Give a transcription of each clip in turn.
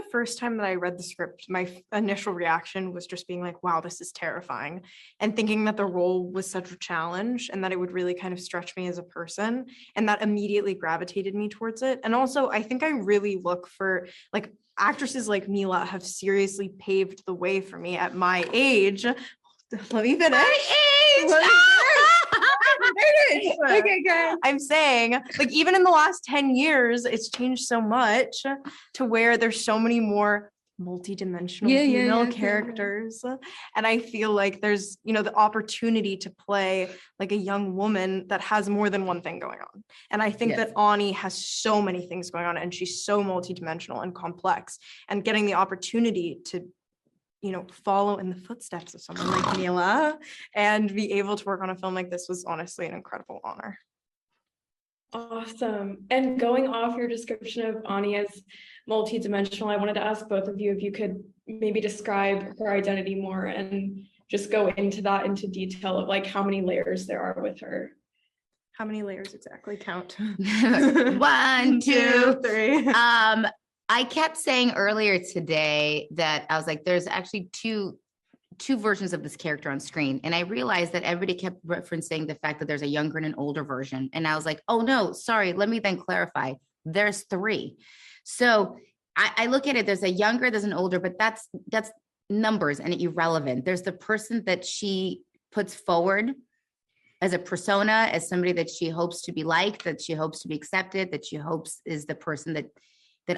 the first time that I read the script, my initial reaction was just being like, wow, this is terrifying. And thinking that the role was such a challenge and that it would really kind of stretch me as a person. And that immediately gravitated me towards it. And also, I think I really look for like actresses like Mila have seriously paved the way for me at my age. Let me finish. Okay, good. I'm saying, like, even in the last 10 years, it's changed so much to where there's so many more multi-dimensional female characters. And I feel like there's, the opportunity to play like a young woman that has more than one thing going on. And I think that Ani has so many things going on and she's so multi-dimensional and complex, and getting the opportunity to follow in the footsteps of someone like Mila and be able to work on a film like this was honestly an incredible honor. Awesome. And going off your description of Ani as multi-dimensional, I wanted to ask both of you if you could maybe describe her identity more and just go into detail of like how many layers there are with her. How many layers exactly? Count. 1, 2, 3. I kept saying earlier today that I was like, there's actually two versions of this character on screen. And I realized that everybody kept referencing the fact that there's a younger and an older version. And I was like, oh no, sorry. Let me then clarify. There's 3. So I look at it, there's a younger, there's an older, but that's numbers and irrelevant. There's the person that she puts forward as a persona, as somebody that she hopes to be liked, that she hopes to be accepted, that she hopes is the person that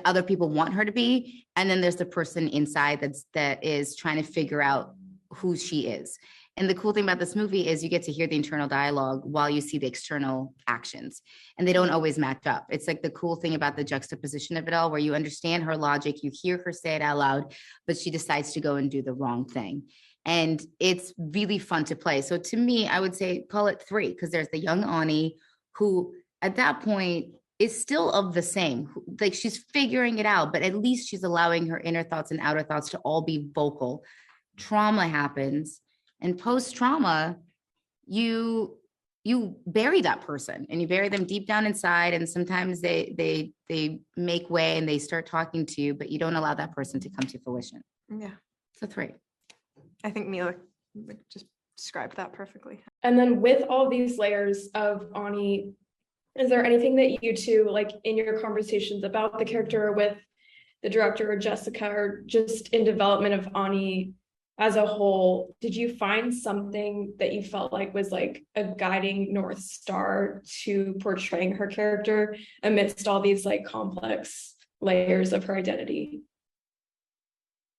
other people want her to be. And then there's the person inside that is trying to figure out who she is. And the cool thing about this movie is you get to hear the internal dialogue while you see the external actions, and they don't always match up. It's like the cool thing about the juxtaposition of it all, where you understand her logic, you hear her say it out loud, but she decides to go and do the wrong thing. And it's really fun to play. So to me, I would say call it 3, because there's the young Ani who at that point is still of the same, like she's figuring it out, but at least she's allowing her inner thoughts and outer thoughts to all be vocal. Trauma happens, and post-trauma, you bury that person and you bury them deep down inside. And sometimes they make way and they start talking to you, but you don't allow that person to come to fruition. Yeah. So 3. I think Mila just described that perfectly. And then with all these layers of Ani, is there anything that you two, like in your conversations about the character with the director or Jessica, or just in development of Ani as a whole, did you find something that you felt like was like a guiding North Star to portraying her character amidst all these like complex layers of her identity?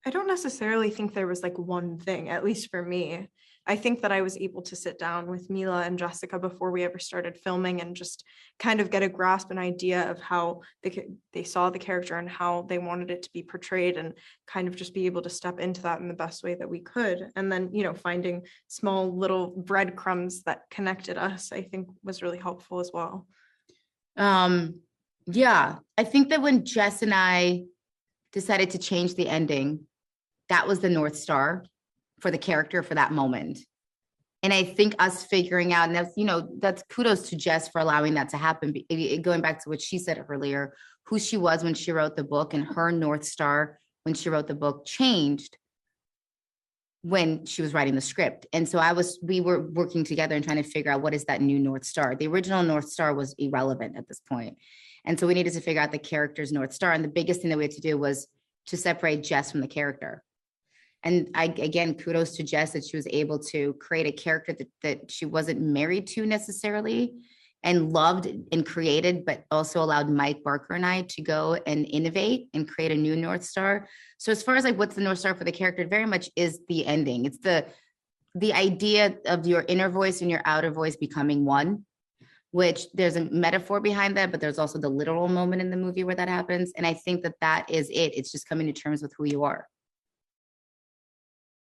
I don't necessarily think there was like one thing, at least for me. I think that I was able to sit down with Mila and Jessica before we ever started filming and just kind of get a grasp, an idea of how they saw the character and how they wanted it to be portrayed, and kind of just be able to step into that in the best way that we could. And then, finding small little breadcrumbs that connected us, I think was really helpful as well. Yeah, I think that when Jess and I decided to change the ending, that was the North Star for the character for that moment. And I think us figuring out, and that's kudos to Jess for allowing that to happen. Going back to what she said earlier, who she was when she wrote the book, and her North Star when she wrote the book changed when she was writing the script. And so we were working together and trying to figure out what is that new North Star. The original North Star was irrelevant at this point. And so we needed to figure out the character's North Star. And the biggest thing that we had to do was to separate Jess from the character. And again, kudos to Jess that she was able to create a character that she wasn't married to necessarily and loved and created, but also allowed Mike Barker and I to go and innovate and create a new North Star. So as far as like what's the North Star for the character, it very much is the ending. It's the idea of your inner voice and your outer voice becoming one, which there's a metaphor behind that, but there's also the literal moment in the movie where that happens. And I think that is it. It's just coming to terms with who you are.